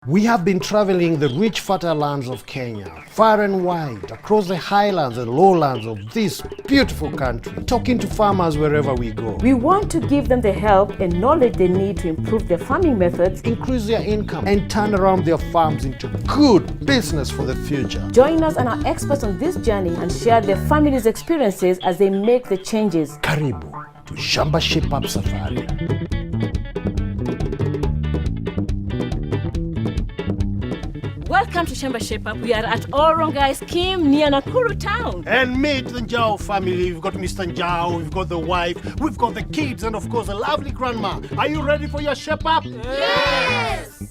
We have been traveling the rich fertile lands of Kenya, far and wide, across the highlands and lowlands of this beautiful country, talking to farmers wherever we go. We want to give them the help and knowledge they need to improve their farming methods, increase their income, and turn around their farms into good business for the future. Join us and our experts on this journey and share their families' experiences as they make the changes. Karibu to Shamba Shape Up Safari. Welcome to Shamba Shape Up. We are at Orongai scheme near Nakuru town. And meet the Njao family. We've got Mr. Njao, we've got the wife, we've got the kids, and of course a lovely grandma. Are you ready for your shape up? Yes!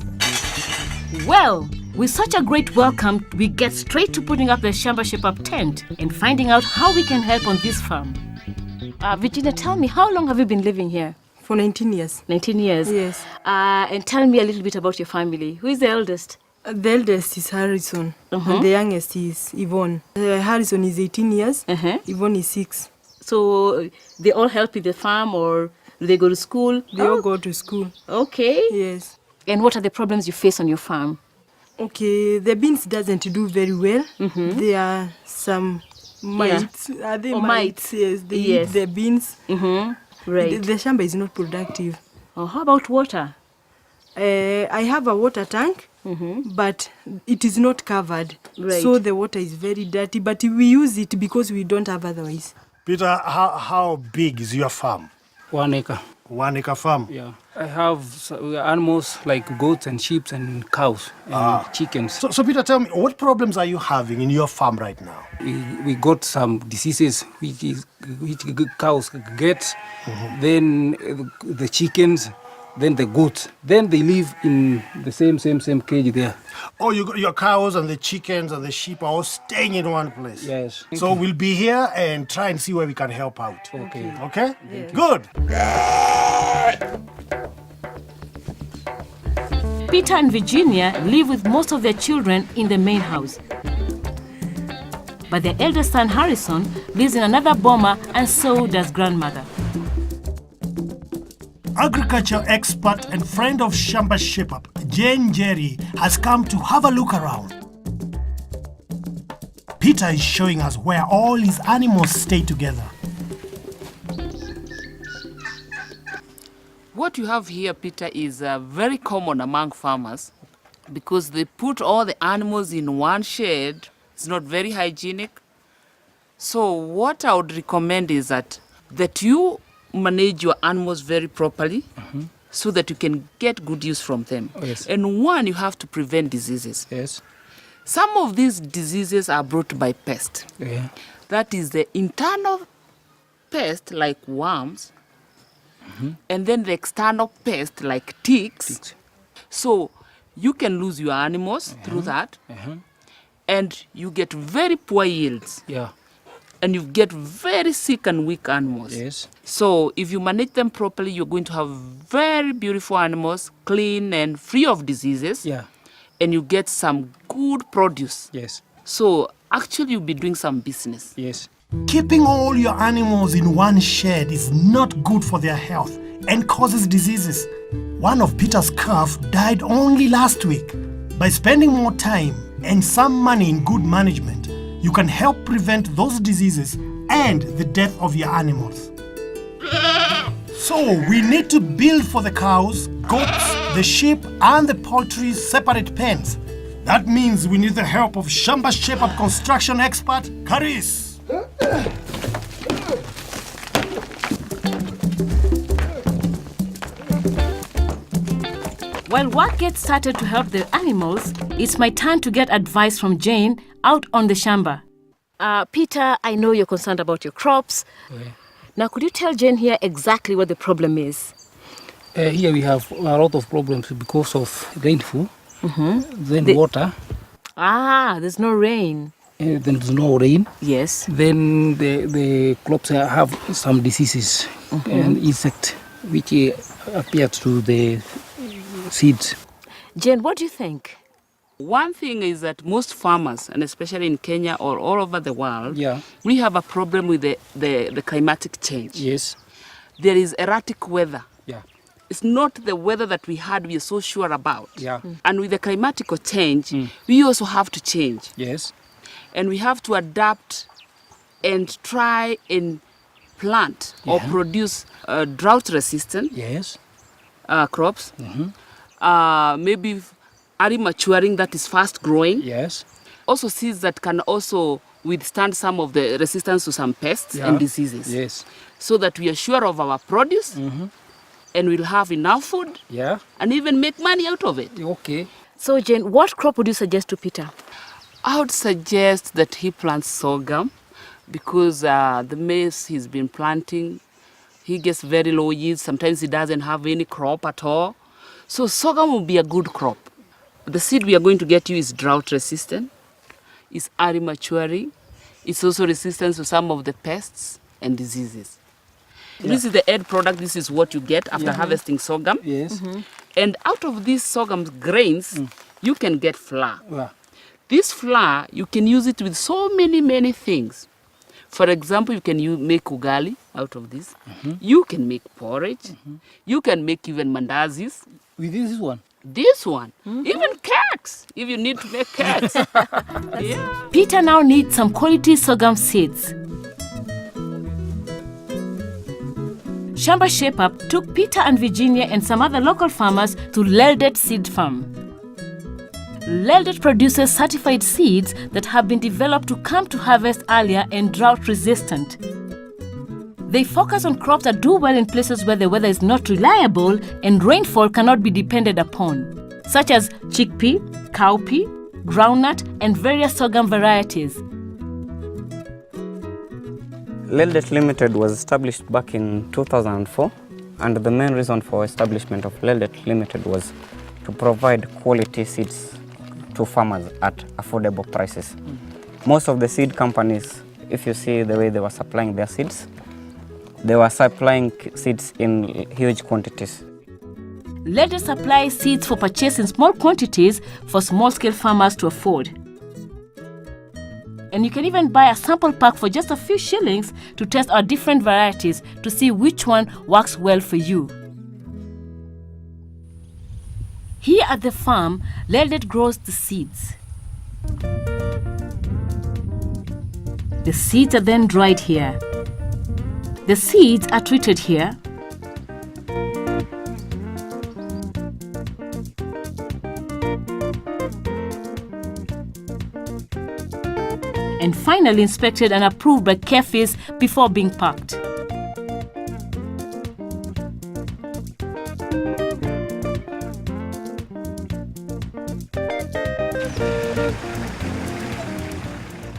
Well, with such a great welcome, we get straight to putting up the Shamba Shape Up tent and finding out how we can help on this farm. Virginia, tell me, how long have you been living here? For 19 years. 19 years? Yes. And tell me a little bit about your family. Who is the eldest? The eldest is Harrison, and the youngest is Yvonne. Harrison is 18 years, Yvonne is 6. So they all help with the farm, or do they go to school? They all go to school. Okay. Yes. And what are the problems you face on your farm? Okay, the beans doesn't do very well. There are some mites. Yeah. Are they mites? Yes, they eat the beans. Right. The shamba is not productive. Oh, how about water? I have a water tank. But it is not covered, so the water is very dirty, but we use it because we don't have otherwise. Peter, how big is your farm? 1 acre. 1 acre farm? Yeah. I have animals like goats and sheep and cows and chickens. So Peter, tell me, what problems are you having in your farm right now? We got some diseases which cows get, then the chickens, then the goats. Then they live in the same cage there. Oh, you got your cows and the chickens and the sheep are all staying in one place? Yes. So we'll be here and try and see where we can help out. Okay. Okay? Yes. Good. Peter and Virginia live with most of their children in the main house. But their eldest son, Harrison, lives in another boma, and so does grandmother. Agriculture expert and friend of Shamba Shape Up, Jane Jerry, has come to have a look around. Peter is showing us where all his animals stay together. What you have here, Peter, is very common among farmers because they put all the animals in one shed. It's not very hygienic. So what I would recommend is that you manage your animals very properly so that you can get good use from them. Oh, yes. And one, you have to prevent diseases. Yes. Some of these diseases are brought by pests. Yeah. That is the internal pest like worms, and then the external pest like ticks. So you can lose your animals through that, and you get very poor yields. Yeah. And you get very sick and weak animals. Yes. So if you manage them properly, you're going to have very beautiful animals, clean and free of diseases. Yeah. And you get some good produce. Yes. So actually you'll be doing some business. Yes. Keeping all your animals in one shed is not good for their health and causes diseases. One of Peter's calf died only last week. By spending more time and some money in good management, you can help prevent those diseases and the death of your animals. So we need to build for the cows, goats, the sheep, and the poultry separate pens. That means we need the help of Shamba Shape Up construction expert, Karis. While work gets started to help the animals, it's my turn to get advice from Jane out on the Shamba. Peter, I know you're concerned about your crops. Yeah. Now, could you tell Jane here exactly what the problem is? Here we have a lot of problems because of rainfall, then water. There's no rain. Then there's no rain. Yes. Then the crops have some diseases and insect which appear through the seeds. Jane, what do you think? One thing is that most farmers, and especially in Kenya or all over the world, we have a problem with the climatic change. Yes. There is erratic weather. Yeah. it's not the weather that we had we are so sure about. Yeah. And with the climatical change, we also have to change. Yes. And we have to adapt and try and plant or produce drought-resistant Yes. crops. Maybe early maturing, that is fast growing. Yes. Also seeds that can also withstand some of the resistance to some pests and diseases. Yes. So that we are sure of our produce and we'll have enough food Yeah. and even make money out of it. Okay. So, Jane, what crop would you suggest to Peter? I would suggest that he plants sorghum because the maize he's been planting, he gets very low yields. Sometimes he doesn't have any crop at all. So sorghum will be a good crop. The seed we are going to get you is drought resistant, it's early maturing, it's also resistant to some of the pests and diseases. This is the end product. This is what you get after harvesting sorghum. Yes. And out of these sorghum grains, you can get flour. Yeah. This flour, you can use it with so many things. For example, you can make ugali out of this. You can make porridge. You can make even mandazis. With this one. This one, even cakes, if you need to make cakes. Yeah. Peter now needs some quality sorghum seeds. Shamba Shape Up took Peter and Virginia and some other local farmers to Livestock Seed Farm. Livestock produces certified seeds that have been developed to come to harvest earlier and drought resistant. They focus on crops that do well in places where the weather is not reliable and rainfall cannot be depended upon, such as chickpea, cowpea, groundnut, and various sorghum varieties. Livestock Limited was established back in 2004, and the main reason for establishment of Livestock Limited was to provide quality seeds to farmers at affordable prices. Most of the seed companies, if you see the way they were supplying their seeds, they were supplying seeds in huge quantities. Livestock supplies seeds for purchase in small quantities for small-scale farmers to afford. And you can even buy a sample pack for just a few shillings to test our different varieties to see which one works well for you. Here at the farm, Livestock grows the seeds. The seeds are then dried here. The seeds are treated here. And finally inspected and approved by CAFEs before being packed.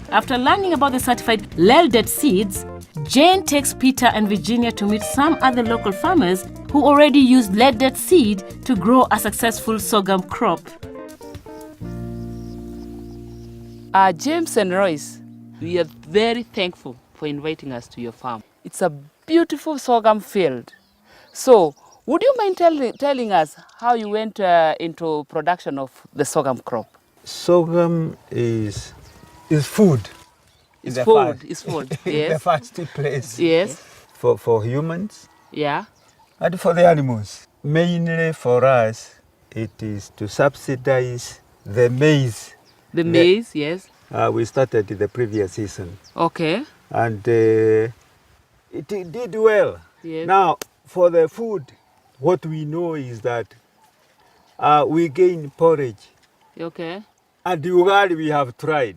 After learning about the certified Livestock seeds, Jane takes Peter and Virginia to meet some other local farmers who already used Livestock seed to grow a successful sorghum crop. James and Royce, we are very thankful for inviting us to your farm. It's a beautiful sorghum field. So, would you mind telling us how you went into production of the sorghum crop? Sorghum is food. It's food. It's food. The Yes. first place. Yes. For humans Yeah. and for the animals. Mainly for us, it is to subsidize the maize. The maize. Yes. We started the previous season, Okay. and it did well. Yes. Now, for the food, what we know is that we gain porridge, Okay. and the ugali we have tried.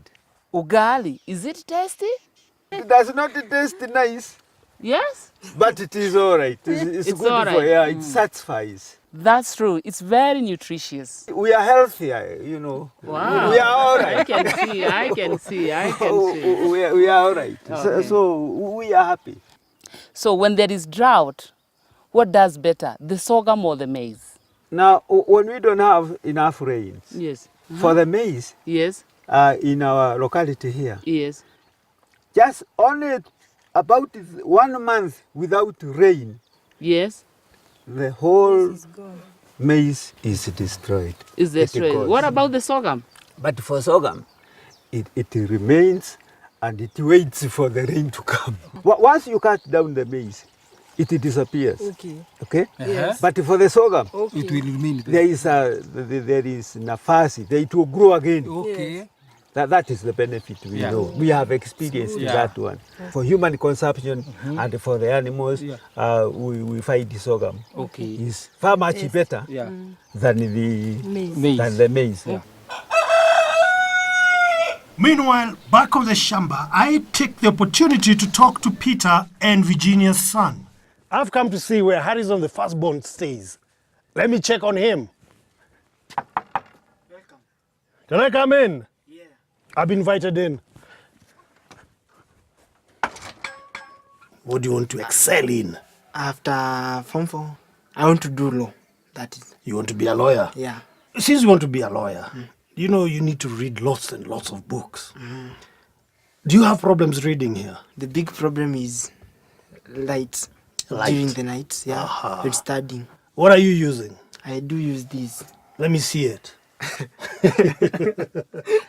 Ugali. Is it tasty? It does not taste nice, Yes. but it is all right. It's It's good all for, right. yeah, it satisfies. That's true. It's very nutritious. We are healthier, you know. Wow. We are all I right. can see. I can see. I can see. We are all right. Okay. So we are happy. So when there is drought, what does better, the sorghum or the maize? Now, when we don't have enough rains, Yes. for the maize Yes. in our locality here, Yes. just only about 1 month without rain, Yes. the whole maize is destroyed. Is It that right? goes. What about the sorghum? But for sorghum, it remains and it waits for the rain to come. Once you cut down the maize, it disappears. Okay. Okay? Yes. But for the sorghum, Okay. It will remain there is nafasi. It will grow again. Okay. That is the benefit we know. We have experienced that one. For human consumption and for the animals, we find the sorghum is far much better than the maize. Yeah. Meanwhile, back on the Shamba, I take the opportunity to talk to Peter and Virginia's son. I've come to see where Harrison, the firstborn, stays. Let me check on him. Welcome. Can I come in? Yeah. I've been invited in. What do you want to excel in? After Form 4, I want to do law. That is. You want to be a lawyer? Yeah. Since you want to be a lawyer, you know you need to read lots and lots of books. Do you have problems reading here? The big problem is light. Light. During the night, when studying. What are you using? I do use this. Let me see it.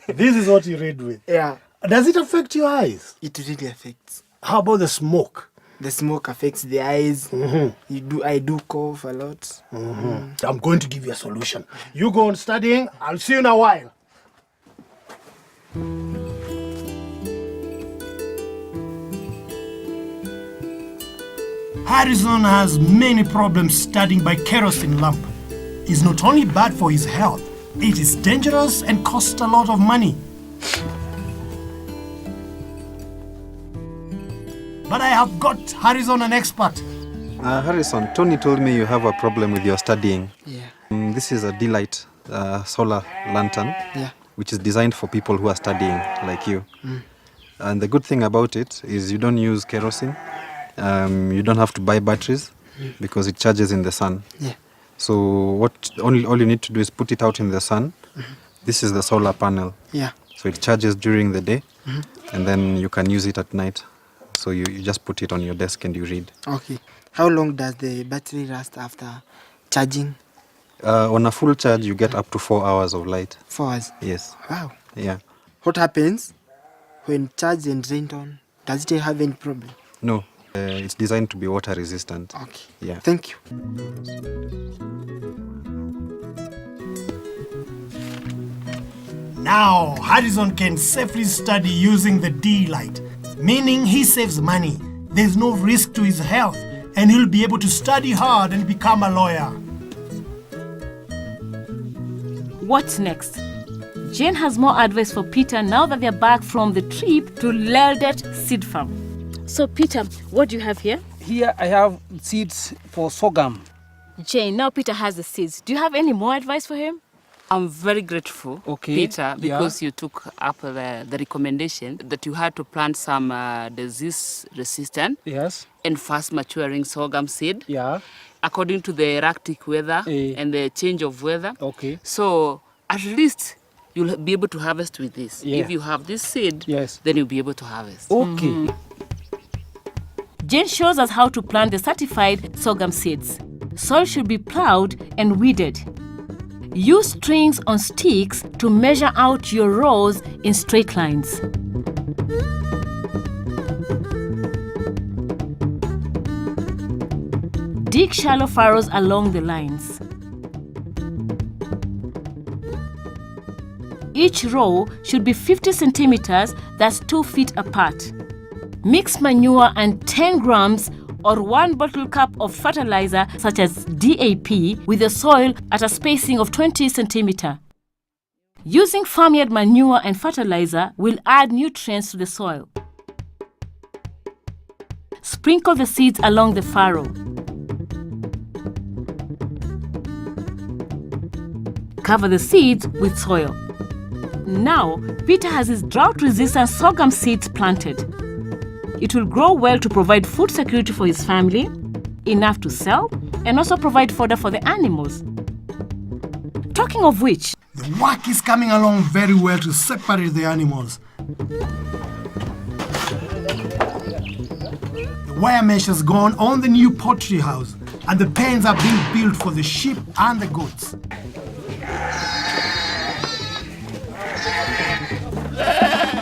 This is what you read with. Yeah. Does it affect your eyes? It really affects. How about the smoke? The smoke affects the eyes. I do cough a lot. I'm going to give you a solution. You go on studying. I'll see you in a while. Harrison has many problems studying by kerosene lamp. It's not only bad for his health, it is dangerous and costs a lot of money. But I have got Harrison an expert. Harrison, Tony told me you have a problem with your studying. Yeah. This is a D-Light solar lantern, which is designed for people who are studying like you. And the good thing about it is you don't use kerosene. You don't have to buy batteries because it charges in the sun. Yeah. So all you need to do is put it out in the sun. This is the solar panel. Yeah. So it charges during the day, and then you can use it at night. So you just put it on your desk and you read. Okay. How long does the battery last after charging? On a full charge, you get up to 4 hours of light. 4 hours. Yes. Wow. Yeah. What happens when charged and drained on? Does it have any problem? No. It's designed to be water resistant. Okay. Yeah. Thank you. Now, Harrison can safely study using the D-Light, meaning he saves money. There's no risk to his health, and he'll be able to study hard and become a lawyer. What's next? Jane has more advice for Peter now that they're back from the trip to Livestock Seed Farm. So, Peter, what do you have here? Here I have seeds for sorghum. Jane, now Peter has the seeds. Do you have any more advice for him? I'm very grateful, Peter, because you took up the recommendation that you had to plant some disease-resistant and fast-maturing sorghum seed according to the erratic weather and the change of weather. Okay. So at least you'll be able to harvest with this. If you have this seed, then you'll be able to harvest. Okay. Jane shows us how to plant the certified sorghum seeds. Soil should be plowed and weeded. Use strings on sticks to measure out your rows in straight lines. Dig shallow furrows along the lines. Each row should be 50 centimeters, that's 2 feet apart. Mix manure and 10 grams or 1 bottle cup of fertilizer such as DAP with the soil at a spacing of 20 centimeters. Using farmyard manure and fertilizer will add nutrients to the soil. Sprinkle the seeds along the furrow. Cover the seeds with soil. Now, Peter has his drought-resistant sorghum seeds planted. It will grow well to provide food security for his family, enough to sell, and also provide fodder for the animals. Talking of which, the work is coming along very well to separate the animals. The wire mesh has gone on the new poultry house, and the pens are being built for the sheep and the goats.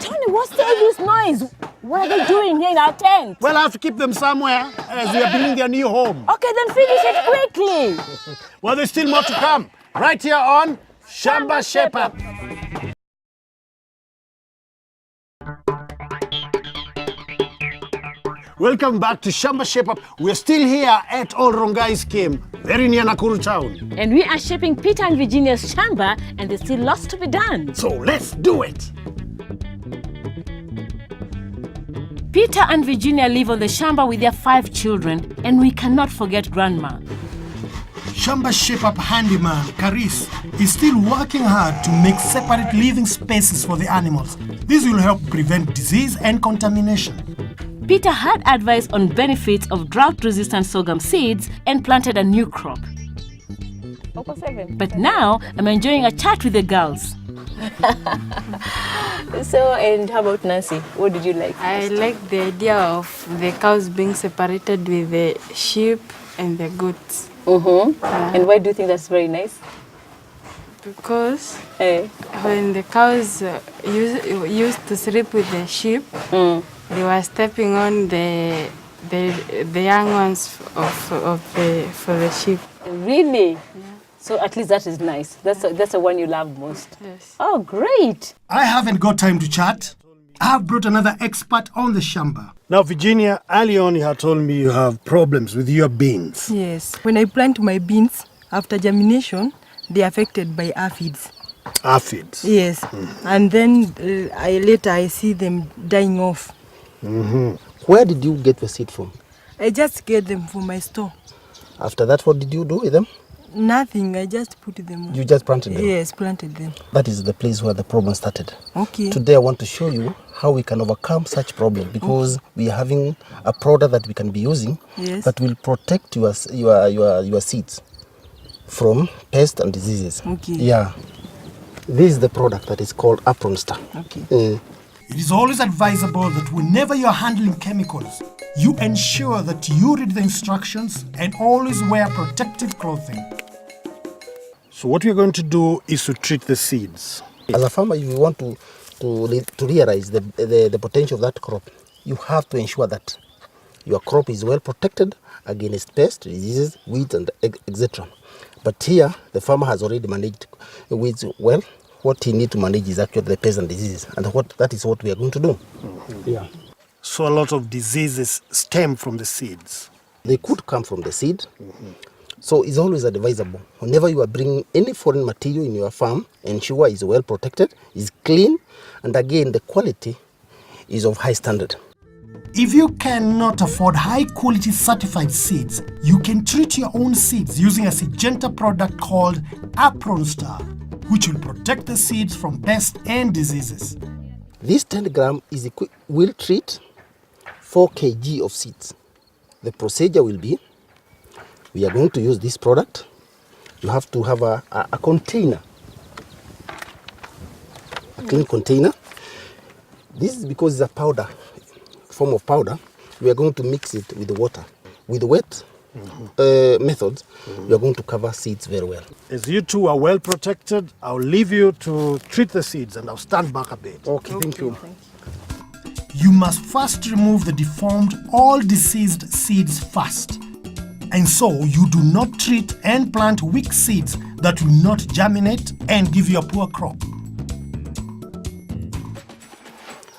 Tony, what's all this noise? What are they doing here in our tent? Well, I have to keep them somewhere as they are building their new home. Okay, then finish it quickly. Well, there's still more to come. Right here on Shamba Shape Up. Welcome back to Shamba Shape Up. We're still here at Old Rongai Scheme, very near Nakuru town. And we are shaping Peter and Virginia's Shamba, and there's still lots to be done. So let's do it. Peter and Virginia live on the Shamba with their 5 children, and we cannot forget Grandma. Shamba Shape Up handyman, Caris, is still working hard to make separate living spaces for the animals. This will help prevent disease and contamination. Peter had advice on benefits of drought-resistant sorghum seeds and planted a new crop. But now, I'm enjoying a chat with the girls. So, and how about Nancy? What did you like? I like the idea of the cows being separated with the sheep and the goats. And why do you think that's very nice? Because when the cows used to sleep with the sheep, they were stepping on the young ones for the sheep. Really? Yeah. So at least that is nice. That's the one you love most. Yes. Oh, great. I haven't got time to chat. I've brought another expert on the Shamba. Now, Virginia, early on you had told me you have problems with your beans. Yes. When I plant my beans, after germination, they're affected by aphids. Aphids? Yes. And then later I see them dying off. Where did you get the seed from? I just get them from my store. After that, what did you do with them? Nothing. I just put them. You just planted them? Yes, planted them. That is the place where the problem started. Okay. Today I want to show you how we can overcome such problem because we are having a product that we can be using that will protect your seeds from pests and diseases. Okay. Yeah. This is the product that is called Apron Star. Okay. It is always advisable that whenever you're handling chemicals, you ensure that you read the instructions and always wear protective clothing. So what we're going to do is to treat the seeds. As a farmer, if you want to realize the potential of that crop, you have to ensure that your crop is well protected against pests, diseases, weeds, and etc. But here, the farmer has already managed weeds well. What he needs to manage is actually the pests and diseases, and that is what we are going to do. Yeah. So a lot of diseases stem from the seeds. They could come from the seed. So it's always advisable. Whenever you are bringing any foreign material in your farm, ensure it's well protected, is clean, and again, the quality is of high standard. If you cannot afford high-quality certified seeds, you can treat your own seeds using a Syngenta product called Apron Star, which will protect the seeds from pests and diseases. This 10 gram will treat 4 kg of seeds. The procedure will be, we are going to use this product. You have to have a container, a clean container. This is because it's a powder, form of powder. We are going to mix it with the water. With wet methods, we are going to cover seeds very well. As you two are well protected, I'll leave you to treat the seeds and I'll stand back a bit. Okay, thank you. You must first remove the deformed, all diseased seeds first. And so you do not treat and plant weak seeds that will not germinate and give you a poor crop.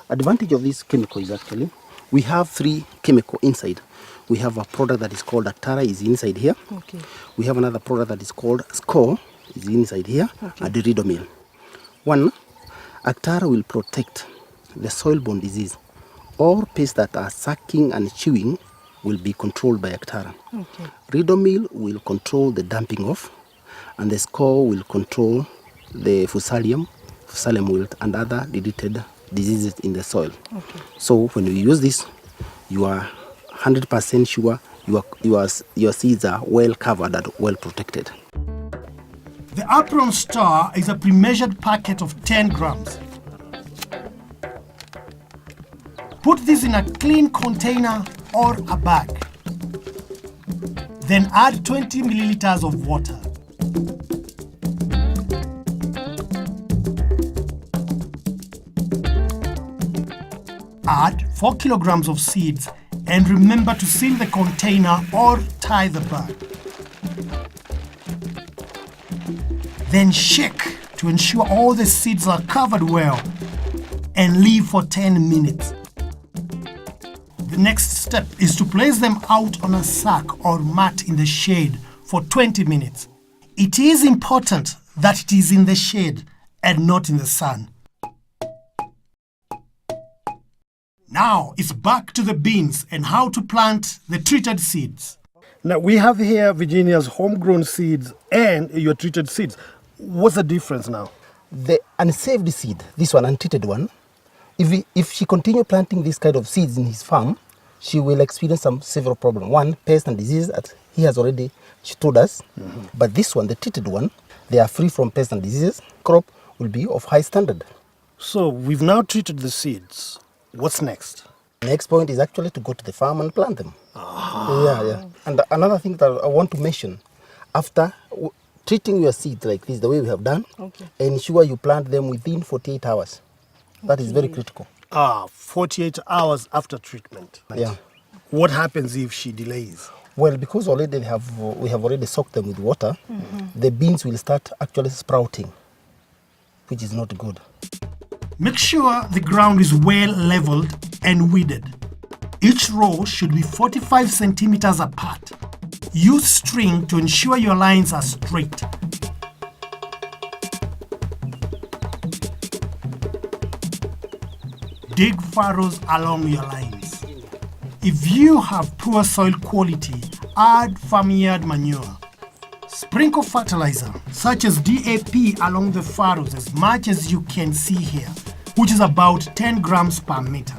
Advantage of this chemical is actually, we have 3 chemicals inside. We have a product that is called Actara, is inside here. Okay. We have another product that is called Score, is inside here, and the Ridomil. One, Actara will protect the soil-borne disease. All pests that are sucking and chewing will be controlled by Actara. Okay. Ridomil will control the damping off, and the Score will control the fusarium wilt, and other deleted diseases in the soil. Okay. So when you use this, you are 100% sure your seeds are well covered and well protected. The Apron Star is a pre-measured packet of 10 grams. Put this in a clean container or a bag. Then add 20 milliliters of water. Add 4 kilograms of seeds and remember to seal the container or tie the bag. Then shake to ensure all the seeds are covered well and leave for 10 minutes. The next step is to place them out on a sack or mat in the shade for 20 minutes. It is important that it is in the shade and not in the sun. Now it's back to the beans and how to plant the treated seeds. Now we have here Virginia's homegrown seeds and your treated seeds. What's the difference now? The unsaved seed, this one, untreated one, if she continue planting this kind of seeds in his farm, she will experience some several problems. One, pest and disease that he has already told us. But this one, the treated one, they are free from pest and diseases. Crop will be of high standard. So we've now treated the seeds. What's next? Next point is actually to go to the farm and plant them. Yeah. And another thing that I want to mention, after treating your seeds like this, the way we have done, ensure you plant them within 48 hours. That is very critical. 48 hours after treatment. Yeah. What happens if she delays? Well, because already we have already soaked them with water, the beans will start actually sprouting, which is not good. Make sure the ground is well leveled and weeded. Each row should be 45 centimeters apart. Use string to ensure your lines are straight. Dig furrows along your lines. If you have poor soil quality, add farmyard manure. Sprinkle fertilizer, such as DAP, along the furrows as much as you can see here, which is about 10 grams per meter.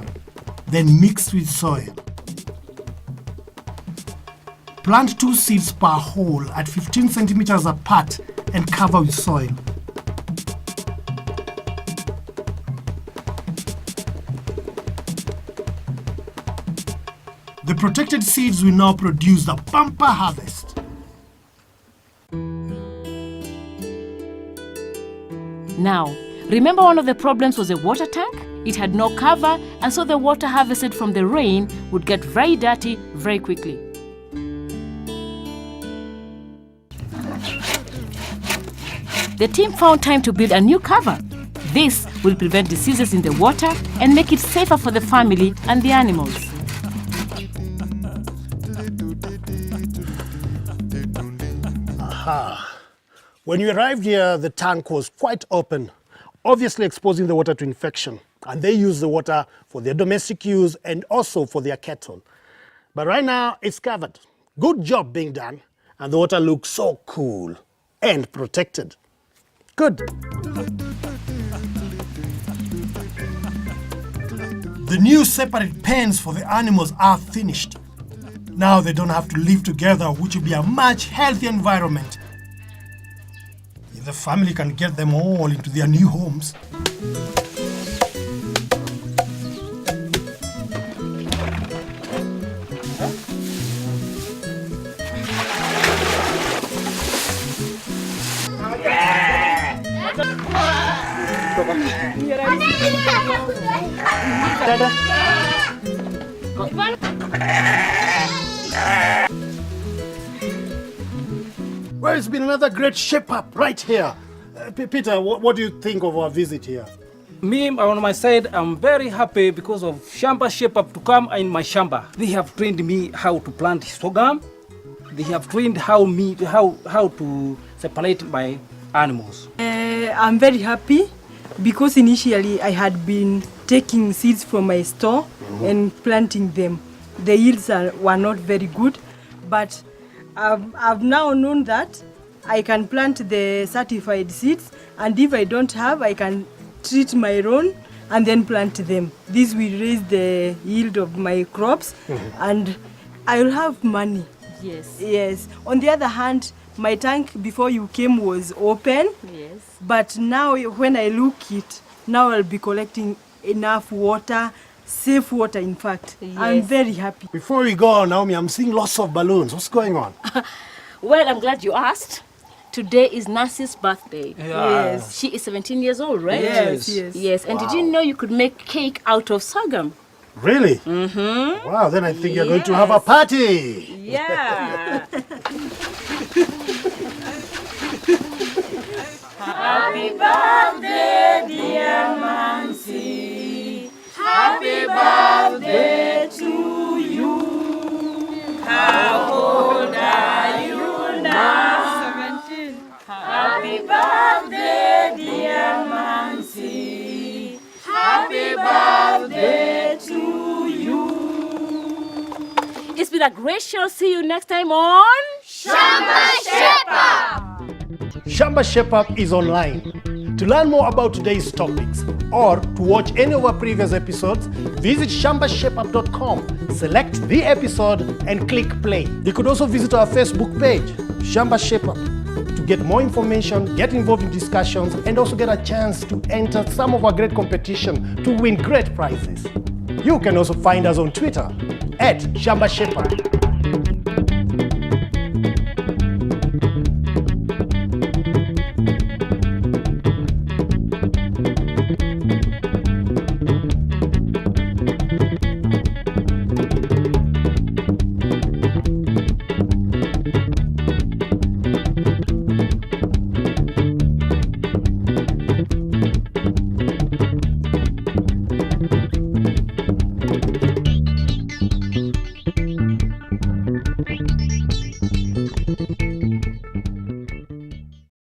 Then mix with soil. Plant 2 seeds per hole at 15 centimeters apart and cover with soil. The protected seeds will now produce the bumper harvest. Now, remember one of the problems was a water tank? It had no cover, and so the water harvested from the rain would get very dirty very quickly. The team found time to build a new cover. This will prevent diseases in the water and make it safer for the family and the animals. When you arrived here, the tank was quite open, obviously exposing the water to infection. And they use the water for their domestic use and also for their cattle. But right now, it's covered. Good job being done. And the water looks so cool and protected. Good. The new separate pens for the animals are finished. Now they don't have to live together, which will be a much healthier environment. The family can get them all into their new homes. Well, it's been another great shape-up right here. Peter, what do you think of our visit here? Me, on my side, I'm very happy because of Shamba shape-up to come in my Shamba. They have trained me how to plant sorghum. They have trained how to separate my animals. I'm very happy because initially I had been taking seeds from my store and planting them. The yields were not very good, but I've now known that I can plant the certified seeds, and if I don't have, I can treat my own and then plant them. This will raise the yield of my crops and I will have money. Yes. On the other hand, my tank before you came was open. Yes. But now when I look it, now I'll be collecting enough water, safe water in fact. Yes. I'm very happy. Before we go, Naomi, I'm seeing lots of balloons. What's going on? Well, I'm glad you asked. Today is Nancy's birthday. Yes. She is 17 years old, right? Yes. And did you know you could make cake out of sorghum? Really? Mm-hmm. Wow, then I think you're going to have a party. Yeah. Happy birthday, dear Mansi. Happy birthday to you. How old are you now? 17. Happy birthday, dear Mansi. Happy birthday to you. It's been a great show. See you next time on Shamba Shepherd. Shamba Shepherd is online. To learn more about today's topics or to watch any of our previous episodes, visit shambashepherd.com, select the episode and click play. You could also visit our Facebook page, Shamba Shepherd, to get more information, get involved in discussions, and also get a chance to enter some of our great competition to win great prizes. You can also find us on Twitter @Shamba Shepherd.